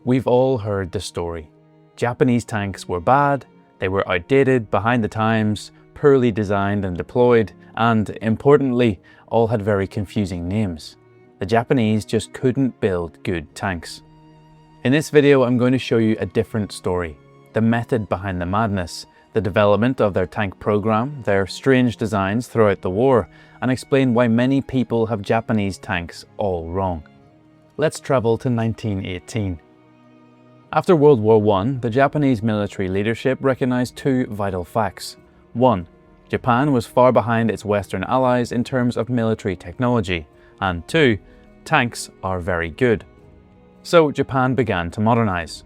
We've all heard the story. Japanese tanks were bad, they were outdated, behind the times, poorly designed and deployed, and, importantly, all had very confusing names. The Japanese just couldn't build good tanks. In this video, I'm going to show you a different story, the method behind the madness, the development of their tank program, their strange designs throughout the war, and explain why many people have Japanese tanks all wrong. Let's travel to 1918. After World War I, the Japanese military leadership recognized two vital facts. 1. Japan was far behind its Western allies in terms of military technology, and 2. Tanks are very good. So Japan began to modernize.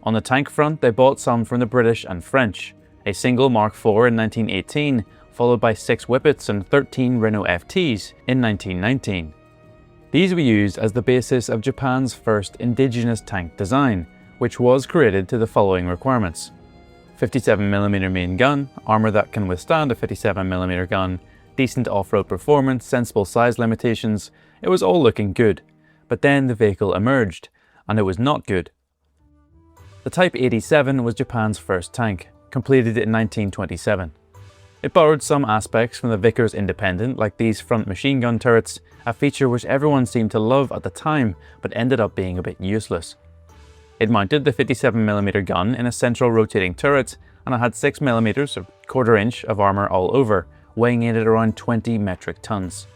On the tank front, they bought some from the British and French, a single Mark IV in 1918, followed by 6 Whippets and 13 Renault FTs in 1919. These were used as the basis of Japan's first indigenous tank design, which was created to the following requirements: 57mm main gun, armour that can withstand a 57mm gun, decent off-road performance, sensible size limitations. It was all looking good, but then the vehicle emerged, and it was not good. The Type 87 was Japan's first tank, completed in 1927. It borrowed some aspects from the Vickers Independent, like these front machine gun turrets, a feature which everyone seemed to love at the time, but ended up being a bit useless. It mounted the 57mm gun in a central rotating turret, and it had 6mm, or quarter inch, of armour all over, weighing in at around 20 metric tons.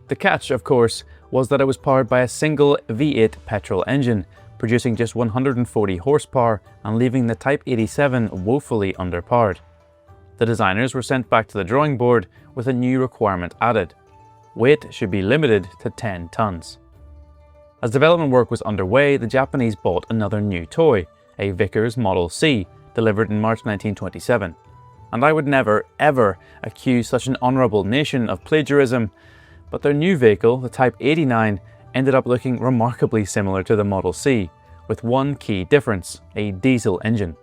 The catch, of course, was that it was powered by a single V8 petrol engine, producing just 140 horsepower and leaving the Type 87 woefully underpowered. The designers were sent back to the drawing board with a new requirement added. Weight should be limited to 10 tons. As development work was underway, the Japanese bought another new toy, a Vickers Model C, delivered in March 1927. And I would never, ever accuse such an honourable nation of plagiarism, but their new vehicle, the Type 89, ended up looking remarkably similar to the Model C, with one key difference: a diesel engine.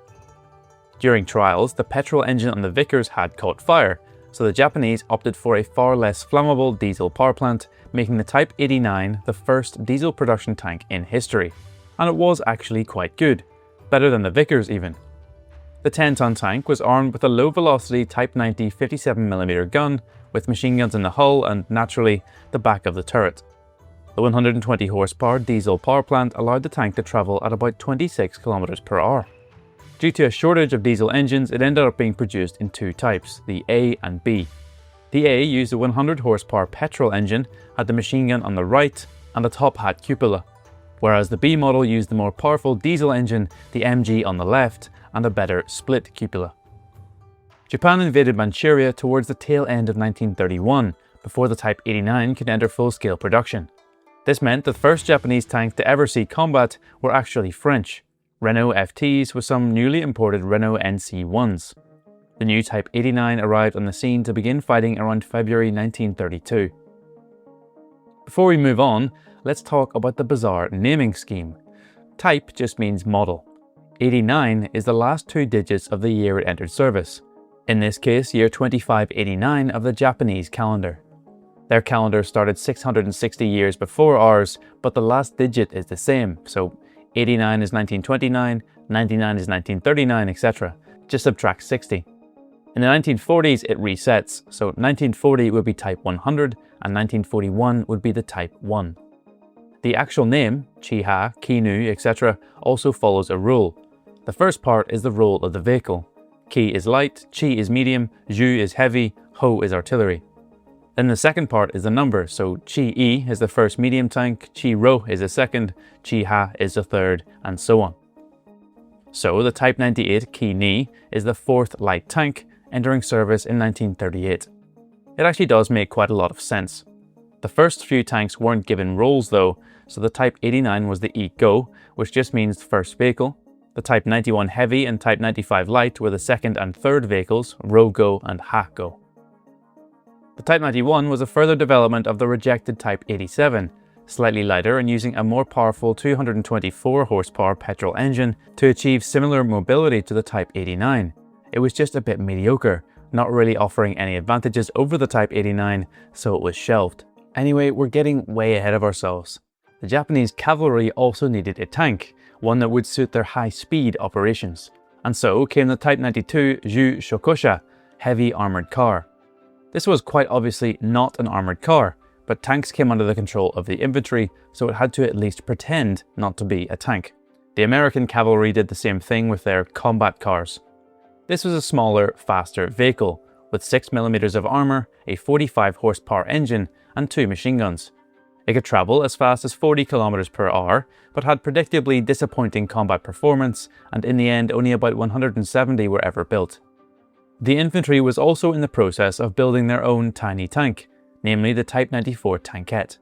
During trials, the petrol engine on the Vickers had caught fire, so the Japanese opted for a far less flammable diesel power plant, making the Type 89 the first diesel production tank in history. And it was actually quite good, better than the Vickers even. The 10-ton tank was armed with a low-velocity Type 90 57mm gun, with machine guns in the hull and, naturally, the back of the turret. The 120 horsepower diesel power plant allowed the tank to travel at about 26 km per hour. Due to a shortage of diesel engines, it ended up being produced in two types, the A and B. The A used a 100 horsepower petrol engine, had the machine gun on the right and a top hat cupola, whereas the B model used the more powerful diesel engine, the MG, on the left and a better split cupola. Japan invaded Manchuria towards the tail end of 1931, before the Type 89 could enter full-scale production. This meant the first Japanese tanks to ever see combat were actually French, Renault FTs with some newly imported Renault NC1s. The new Type 89 arrived on the scene to begin fighting around February 1932. Before we move on, let's talk about the bizarre naming scheme. Type just means model. 89 is the last 2 digits of the year it entered service. In this case, year 2589 of the Japanese calendar. Their calendar started 660 years before ours, but the last digit is the same, so 89 is 1929, 99 is 1939, etc. Just subtract 60. In the 1940s, it resets, so 1940 would be Type 100 and 1941 would be the Type 1. The actual name, Chiha, Kinu, etc. also follows a rule. The first part is the role of the vehicle. Ki is light, Chi is medium, Ju is heavy, Ho is artillery. Then the second part is the number, so Chi-E is the first medium tank, Chi-Ro is the second, Chi-Ha is the third, and so on. So the Type 98 Ki-Ni is the 4th light tank, entering service in 1938. It actually does make quite a lot of sense. The first few tanks weren't given roles though, so the Type 89 was the I-Go, which just means first vehicle. The Type 91 Heavy and Type 95 Light were the second and third vehicles, Ro-Go and Ha-Go. The Type 91 was a further development of the rejected Type 87, slightly lighter and using a more powerful 224 horsepower petrol engine to achieve similar mobility to the Type 89. It was just a bit mediocre, not really offering any advantages over the Type 89, so it was shelved. Anyway, we're getting way ahead of ourselves. The Japanese cavalry also needed a tank, one that would suit their high-speed operations. And so came the Type 92 Zhu Shokosha heavy armoured car. This was quite obviously not an armoured car, but tanks came under the control of the infantry, so it had to at least pretend not to be a tank. The American cavalry did the same thing with their combat cars. This was a smaller, faster vehicle, with 6mm of armour, a 45 horsepower engine, and 2 machine guns. It could travel as fast as 40 km per hour, but had predictably disappointing combat performance, and in the end only about 170 were ever built. The infantry was also in the process of building their own tiny tank, namely the Type 94 tankette.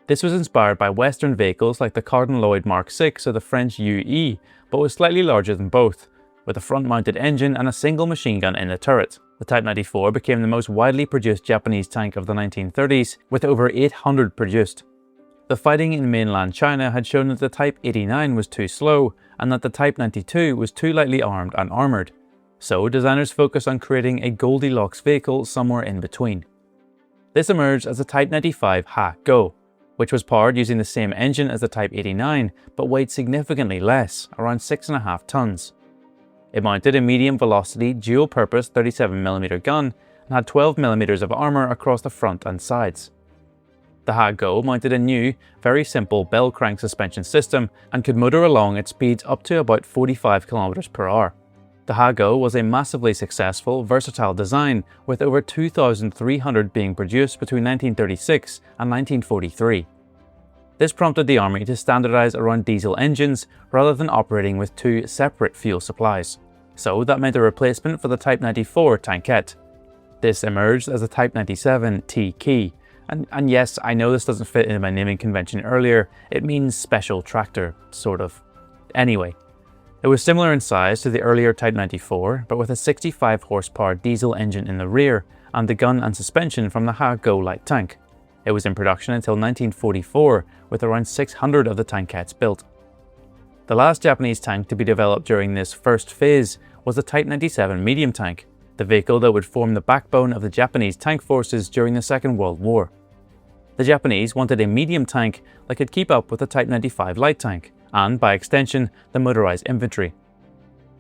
This was inspired by Western vehicles like the Cardin Lloyd Mark VI or the French UE, but was slightly larger than both, with a front-mounted engine and a single machine gun in the turret. The Type 94 became the most widely produced Japanese tank of the 1930s, with over 800 produced. The fighting in mainland China had shown that the Type 89 was too slow, and that the Type 92 was too lightly armed and armoured. So designers focused on creating a Goldilocks vehicle somewhere in between. This emerged as the Type 95 Ha-Go, which was powered using the same engine as the Type 89, but weighed significantly less, around 6.5 tons. It mounted a medium-velocity, dual-purpose 37mm gun and had 12mm of armour across the front and sides. The Ha-Go mounted a new, very simple bell crank suspension system and could motor along at speeds up to about 45 km per hour. The Ha-Go was a massively successful, versatile design, with over 2,300 being produced between 1936 and 1943. This prompted the army to standardise around diesel engines rather than operating with 2 separate fuel supplies. So that meant a replacement for the Type 94 tankette. This emerged as the Type 97 T-Key. And yes, I know this doesn't fit into my naming convention earlier, it means special tractor, sort of. Anyway. It was similar in size to the earlier Type 94, but with a 65 horsepower diesel engine in the rear and the gun and suspension from the Ha-Go light tank. It was in production until 1944, with around 600 of the tankettes built. The last Japanese tank to be developed during this first phase was the Type 97 medium tank, the vehicle that would form the backbone of the Japanese tank forces during the Second World War. The Japanese wanted a medium tank that could keep up with the Type 95 light tank, and by extension, the motorized infantry.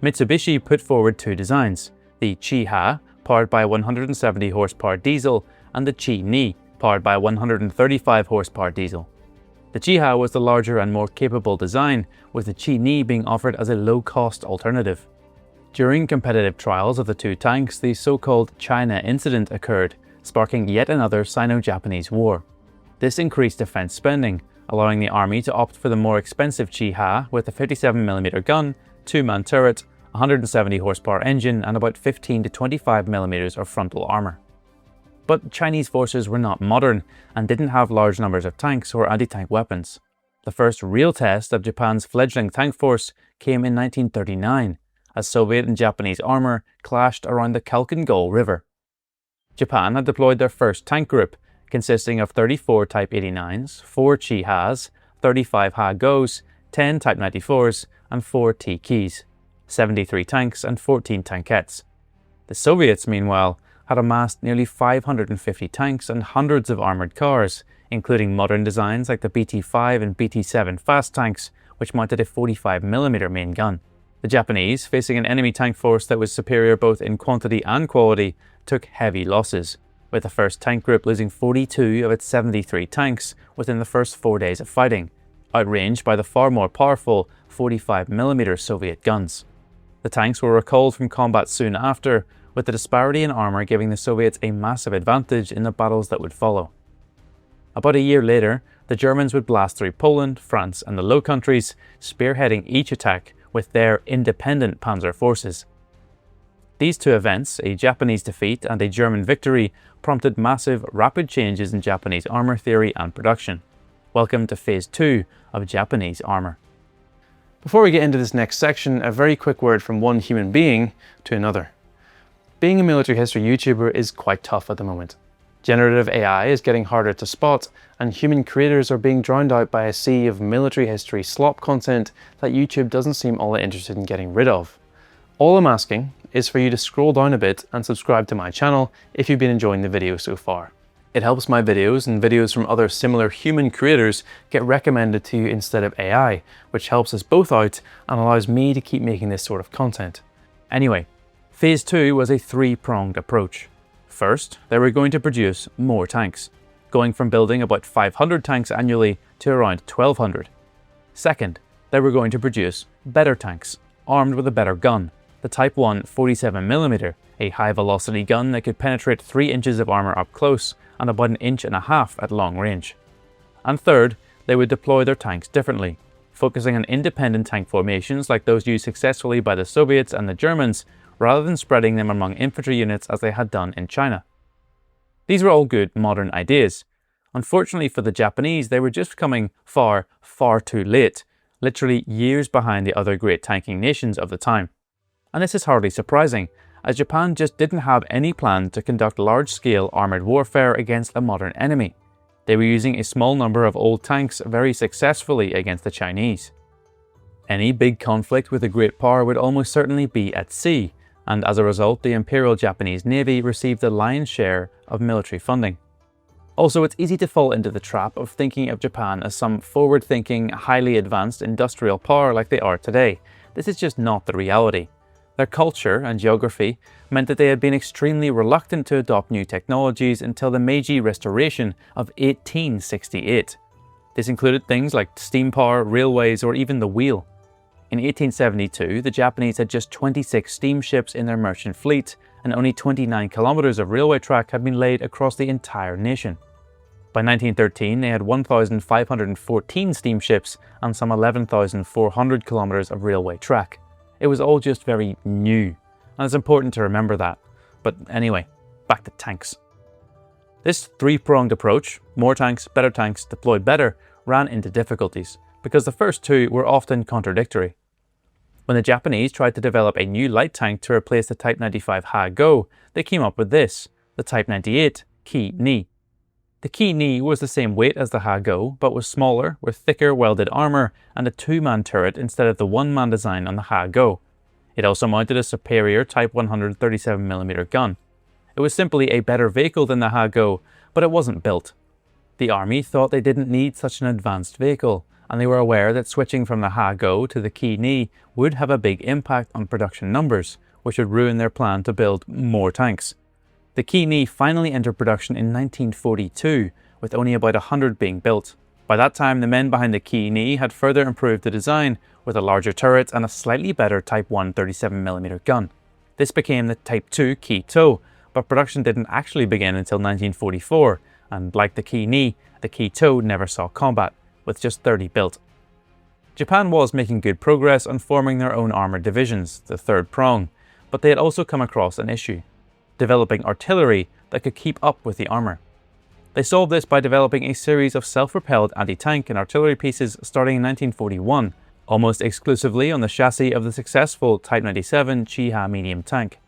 Mitsubishi put forward 2 designs, the Chi-Ha, powered by a 170 horsepower diesel, and the Chi-Ni, powered by a 135 horsepower diesel. The Chi-Ha was the larger and more capable design, with the Chi-Ni being offered as a low-cost alternative. During competitive trials of the 2 tanks, the so-called China incident occurred, sparking yet another Sino-Japanese war. This increased defense spending, allowing the army to opt for the more expensive Chi-Ha with a 57mm gun, 2-man turret, 170 horsepower engine, and about 15 to 25mm of frontal armour. But Chinese forces were not modern and didn't have large numbers of tanks or anti-tank weapons. The first real test of Japan's fledgling tank force came in 1939, as Soviet and Japanese armour clashed around the Khalkhin-Gol River. Japan had deployed their first tank group, consisting of 34 Type 89s, 4 Chi-Has, 35 Ha-Gos, 10 Type 94s, and 4 T-Keys, 73 tanks and 14 tankettes. The Soviets, meanwhile, had amassed nearly 550 tanks and hundreds of armoured cars, including modern designs like the BT-5 and BT-7 fast tanks, which mounted a 45mm main gun. The Japanese, facing an enemy tank force that was superior both in quantity and quality, took heavy losses, with the first tank group losing 42 of its 73 tanks within the first 4 days of fighting, outranged by the far more powerful 45mm Soviet guns. The tanks were recalled from combat soon after, with the disparity in armour giving the Soviets a massive advantage in the battles that would follow. About a year later, the Germans would blast through Poland, France and the Low Countries, spearheading each attack with their independent panzer forces. These 2 events, a Japanese defeat and a German victory, prompted massive, rapid changes in Japanese armour theory and production. Welcome to Phase 2 of Japanese armour. Before we get into this next section, a very quick word from one human being to another. Being a military history YouTuber is quite tough at the moment. Generative AI is getting harder to spot, and human creators are being drowned out by a sea of military history slop content that YouTube doesn't seem all that interested in getting rid of. All I'm asking is for you to scroll down a bit and subscribe to my channel if you've been enjoying the video so far. It helps my videos and videos from other similar human creators get recommended to you instead of AI, which helps us both out and allows me to keep making this sort of content. Anyway, phase 2 was a three-pronged approach. First, they were going to produce more tanks, going from building about 500 tanks annually to around 1,200. Second, they were going to produce better tanks, armed with a better gun, the Type 1 47mm, a high-velocity gun that could penetrate 3 inches of armour up close and about 1.5 inches at long range. And third, they would deploy their tanks differently, focusing on independent tank formations like those used successfully by the Soviets and the Germans, rather than spreading them among infantry units as they had done in China. These were all good modern ideas. Unfortunately for the Japanese, they were just coming far, far too late, literally years behind the other great tanking nations of the time. And this is hardly surprising, as Japan just didn't have any plan to conduct large-scale armoured warfare against a modern enemy. They were using a small number of old tanks very successfully against the Chinese. Any big conflict with a great power would almost certainly be at sea, and as a result the Imperial Japanese Navy received the lion's share of military funding. Also, it's easy to fall into the trap of thinking of Japan as some forward-thinking, highly advanced industrial power like they are today. This is just not the reality. Their culture and geography meant that they had been extremely reluctant to adopt new technologies until the Meiji Restoration of 1868. This included things like steam power, railways, or even the wheel. In 1872, the Japanese had just 26 steamships in their merchant fleet, and only 29 kilometers of railway track had been laid across the entire nation. By 1913, they had 1,514 steamships and some 11,400 kilometers of railway track. It was all just very new, and it's important to remember that. But anyway, back to tanks. This three-pronged approach, more tanks, better tanks, deployed better, ran into difficulties, because the first two were often contradictory. When the Japanese tried to develop a new light tank to replace the Type 95 Ha-Go, they came up with this, the Type 98 Ki-Ni. The Ki-Ni was the same weight as the Ha-Go, but was smaller, with thicker welded armour and a two-man turret instead of the one-man design on the Ha-Go. It also mounted a superior Type 137mm gun. It was simply a better vehicle than the Ha-Go, but it wasn't built. The army thought they didn't need such an advanced vehicle, and they were aware that switching from the Ha-Go to the Ki-Ni would have a big impact on production numbers, which would ruin their plan to build more tanks. The Ki-Ni finally entered production in 1942, with only about 100 being built. By that time, the men behind the Ki-Ni had further improved the design, with a larger turret and a slightly better Type 1 37mm gun. This became the Type 2 Ki-To, but production didn't actually begin until 1944, and like the Ki-Ni, the Ki-To never saw combat, with just 30 built. Japan was making good progress on forming their own armoured divisions, the third prong, but they had also come across an issue: developing artillery that could keep up with the armour. They solved this by developing a series of self-propelled anti-tank and artillery pieces starting in 1941, almost exclusively on the chassis of the successful Type 97 Chi-Ha medium tank.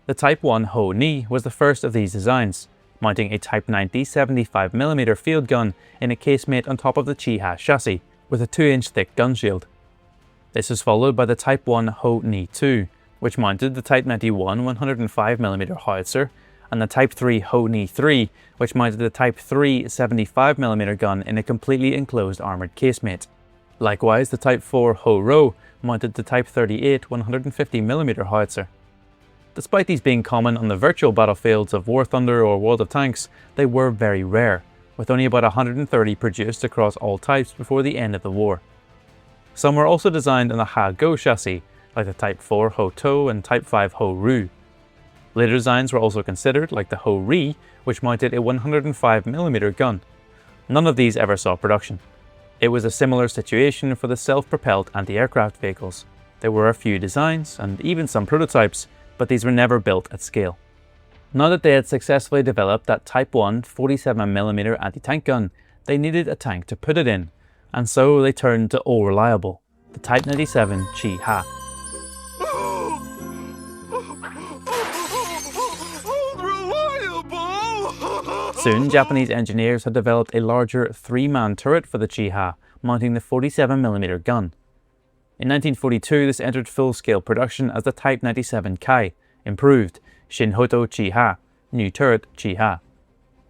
The Type 1 Ho-Ni was the first of these designs, mounting a Type 90 75mm field gun in a casemate on top of the Chi-Ha chassis, with a 2-inch thick gun shield. This was followed by the Type 1 Ho-Ni 2, which mounted the Type 91 105mm howitzer, and the Type 3 Ho-Ni 3, which mounted the Type 3 75mm gun in a completely enclosed armoured casemate. Likewise, the Type 4 Ho-Ro mounted the Type 38 150mm howitzer. Despite these being common on the virtual battlefields of War Thunder or World of Tanks, they were very rare, with only about 130 produced across all types before the end of the war. Some were also designed on the Ha-Go chassis, like the Type 4 Ho-To and Type 5 Ho-Ru. Later designs were also considered, like the Ho-Ri, which mounted a 105mm gun. None of these ever saw production. It was a similar situation for the self-propelled anti-aircraft vehicles. There were a few designs, and even some prototypes, but these were never built at scale. Now that they had successfully developed that Type 1 47mm anti-tank gun, they needed a tank to put it in, and so they turned to all reliable, the Type 97 Chi-Ha. Soon, Japanese engineers had developed a larger 3-man turret for the Chi-Ha, mounting the 47mm gun. In 1942, this entered full-scale production as the Type 97 Kai, improved, Shinhoto Chi-Ha, new turret Chi-Ha.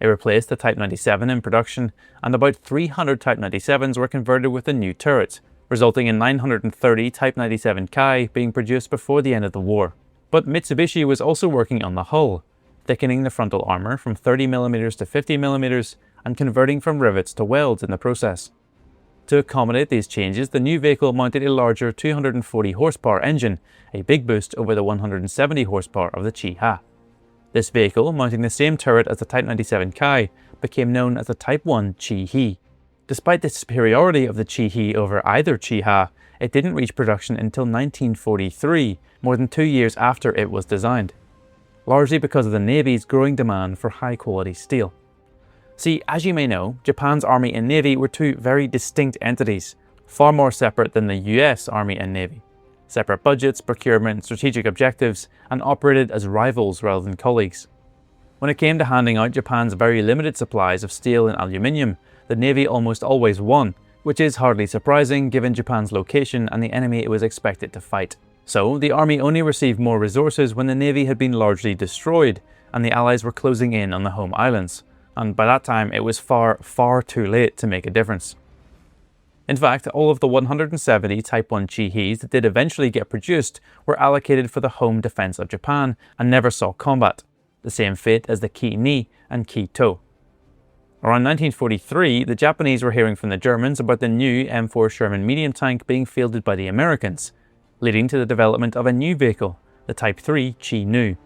It replaced the Type 97 in production, and about 300 Type 97s were converted with the new turrets, resulting in 930 Type 97 Kai being produced before the end of the war. But Mitsubishi was also working on the hull, thickening the frontal armour from 30mm to 50mm and converting from rivets to welds in the process. To accommodate these changes, the new vehicle mounted a larger 240 horsepower engine, a big boost over the 170 horsepower of the Chi-Ha. This vehicle, mounting the same turret as the Type 97 Kai, became known as the Type 1 Chi-He. Despite the superiority of the Chi-He over either Chi-Ha, it didn't reach production until 1943, more than 2 years after it was designed, largely because of the Navy's growing demand for high-quality steel. See, as you may know, Japan's Army and Navy were two very distinct entities, far more separate than the US Army and Navy. Separate budgets, procurement, strategic objectives, and operated as rivals rather than colleagues. When it came to handing out Japan's very limited supplies of steel and aluminium, the Navy almost always won, which is hardly surprising given Japan's location and the enemy it was expected to fight. So, the Army only received more resources when the Navy had been largely destroyed, and the Allies were closing in on the home islands. And by that time it was far, far too late to make a difference. In fact, all of the 170 Type 1 Chi-He's that did eventually get produced were allocated for the home defense of Japan and never saw combat, the same fate as the Ki-Ni and Ki-To. Around 1943, the Japanese were hearing from the Germans about the new M4 Sherman medium tank being fielded by the Americans, leading to the development of a new vehicle, the Type 3 Chi-Nu.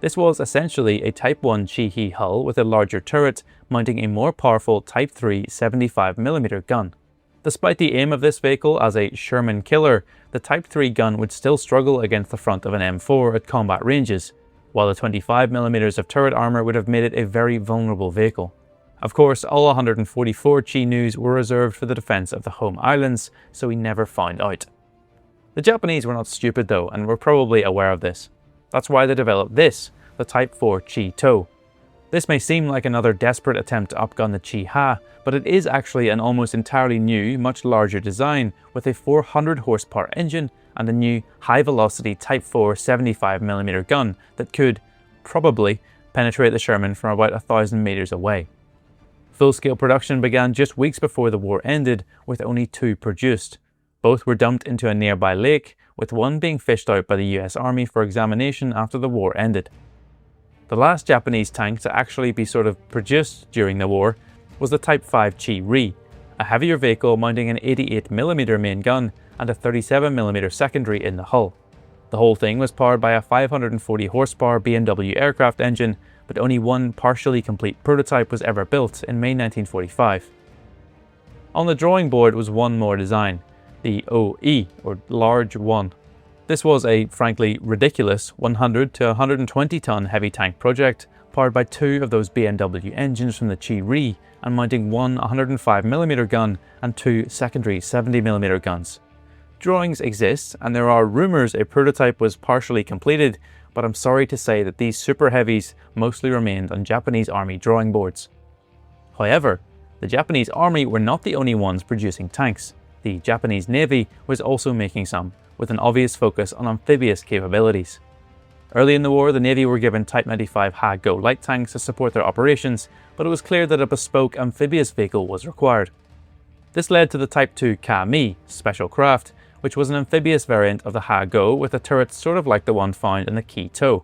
This was essentially a Type 1 Chi-He hull with a larger turret mounting a more powerful Type 3 75mm gun. Despite the aim of this vehicle as a Sherman killer, the Type 3 gun would still struggle against the front of an M4 at combat ranges, while the 25mm of turret armour would have made it a very vulnerable vehicle. Of course, all 144 Chi-Nus were reserved for the defence of the home islands, so we never found out. The Japanese were not stupid though, and were probably aware of this. That's why they developed this, the Type 4 Chi-To. This may seem like another desperate attempt to outgun the Chi-Ha, but it is actually an almost entirely new, much larger design with a 400 horsepower engine and a new high-velocity Type 4 75mm gun that could, probably, penetrate the Sherman from about 1,000 meters away. Full-scale production began just weeks before the war ended, with only 2 produced. Both were dumped into a nearby lake, with one being fished out by the US Army for examination after the war ended. The last Japanese tank to actually be sort of produced during the war was the Type 5 Chi-Ri, a heavier vehicle mounting an 88mm main gun and a 37mm secondary in the hull. The whole thing was powered by a 540 horsepower BMW aircraft engine, but only one partially complete prototype was ever built in May 1945. On the drawing board was one more design, the OE, or Large 1. This was a, frankly, ridiculous 100 to 120 ton heavy tank project, powered by 2 of those BMW engines from the Chi-Ri and mounting one 105mm gun and 2 secondary 70mm guns. Drawings exist, and there are rumours a prototype was partially completed, but I'm sorry to say that these super heavies mostly remained on Japanese Army drawing boards. However, the Japanese Army were not the only ones producing tanks. The Japanese Navy was also making some, with an obvious focus on amphibious capabilities. Early in the war, the Navy were given Type 95 Ha-Go light tanks to support their operations, but it was clear that a bespoke amphibious vehicle was required. This led to the Type 2 Ka-Mi special craft, which was an amphibious variant of the Ha-Go with a turret sort of like the one found in the Ki-To.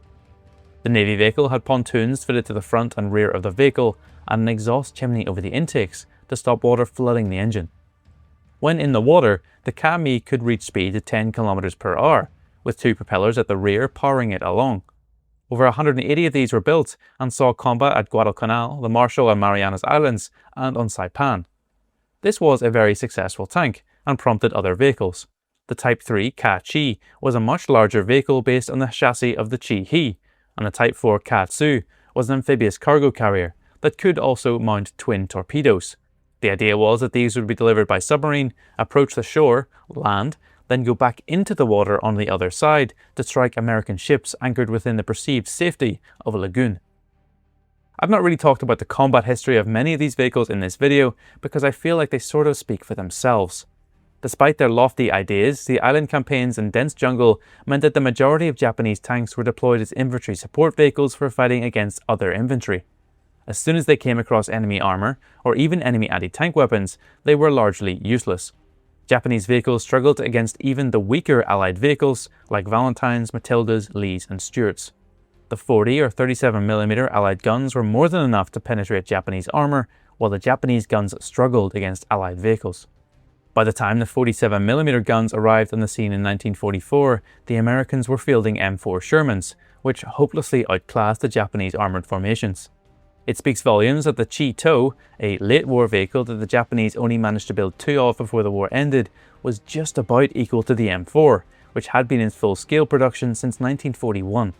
The Navy vehicle had pontoons fitted to the front and rear of the vehicle and an exhaust chimney over the intakes to stop water flooding the engine. When in the water, the Ka-Mi could reach speeds of 10 km per hour, with 2 propellers at the rear powering it along. Over 180 of these were built and saw combat at Guadalcanal, the Marshall and Marianas Islands, and on Saipan. This was a very successful tank and prompted other vehicles. The Type 3 Ka-Chi was a much larger vehicle based on the chassis of the Chi-He, and the Type 4 Ka-Tsu was an amphibious cargo carrier that could also mount twin torpedoes. The idea was that these would be delivered by submarine, approach the shore, land, then go back into the water on the other side to strike American ships anchored within the perceived safety of a lagoon. I've not really talked about the combat history of many of these vehicles in this video because I feel like they sort of speak for themselves. Despite their lofty ideas, the island campaigns and dense jungle meant that the majority of Japanese tanks were deployed as infantry support vehicles for fighting against other infantry. As soon as they came across enemy armour, or even enemy anti-tank weapons, they were largely useless. Japanese vehicles struggled against even the weaker Allied vehicles like Valentines, Matildas, Lees and Stuarts. The 40 or 37mm Allied guns were more than enough to penetrate Japanese armour, while the Japanese guns struggled against Allied vehicles. By the time the 47mm guns arrived on the scene in 1944, the Americans were fielding M4 Shermans, which hopelessly outclassed the Japanese armoured formations. It speaks volumes that the Chi-To, a late-war vehicle that the Japanese only managed to build 2 of before the war ended, was just about equal to the M4, which had been in full-scale production since 1941.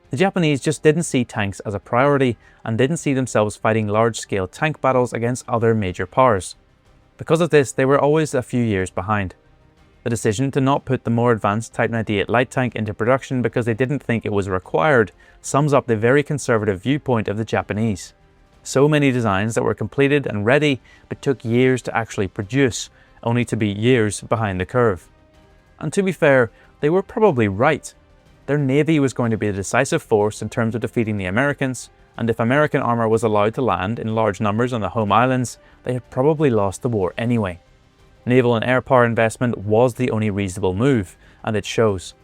The Japanese just didn't see tanks as a priority and didn't see themselves fighting large-scale tank battles against other major powers. Because of this, they were always a few years behind. The decision to not put the more advanced Type 98 light tank into production because they didn't think it was required sums up the very conservative viewpoint of the Japanese. So many designs that were completed and ready but took years to actually produce, only to be years behind the curve. And to be fair, they were probably right. Their navy was going to be the decisive force in terms of defeating the Americans, and if American armour was allowed to land in large numbers on the home islands, they had probably lost the war anyway. Naval and air power investment was the only reasonable move, and it shows.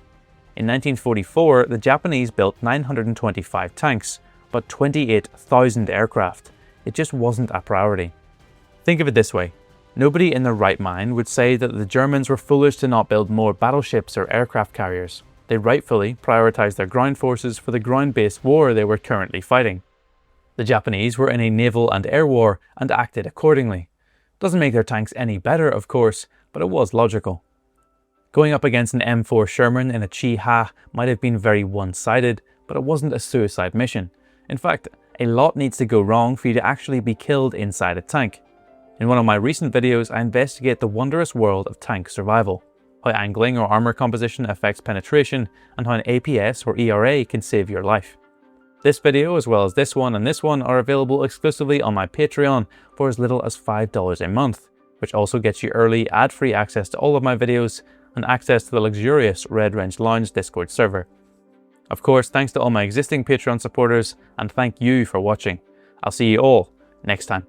In 1944, the Japanese built 925 tanks, but 28,000 aircraft. It just wasn't a priority. Think of it this way. Nobody in their right mind would say that the Germans were foolish to not build more battleships or aircraft carriers. They rightfully prioritised their ground forces for the ground-based war they were currently fighting. The Japanese were in a naval and air war and acted accordingly. Doesn't make their tanks any better, of course, but it was logical. Going up against an M4 Sherman in a Chi-Ha might have been very one-sided, but it wasn't a suicide mission. In fact, a lot needs to go wrong for you to actually be killed inside a tank. In one of my recent videos, I investigate the wondrous world of tank survival, how angling or armour composition affects penetration, and how an APS or ERA can save your life. This video, as well as this one and this one, are available exclusively on my Patreon for as little as $5 a month, which also gets you early, ad-free access to all of my videos and access to the luxurious Red Wrench Lounge Discord server. Of course, thanks to all my existing Patreon supporters, and thank you for watching. I'll see you all next time.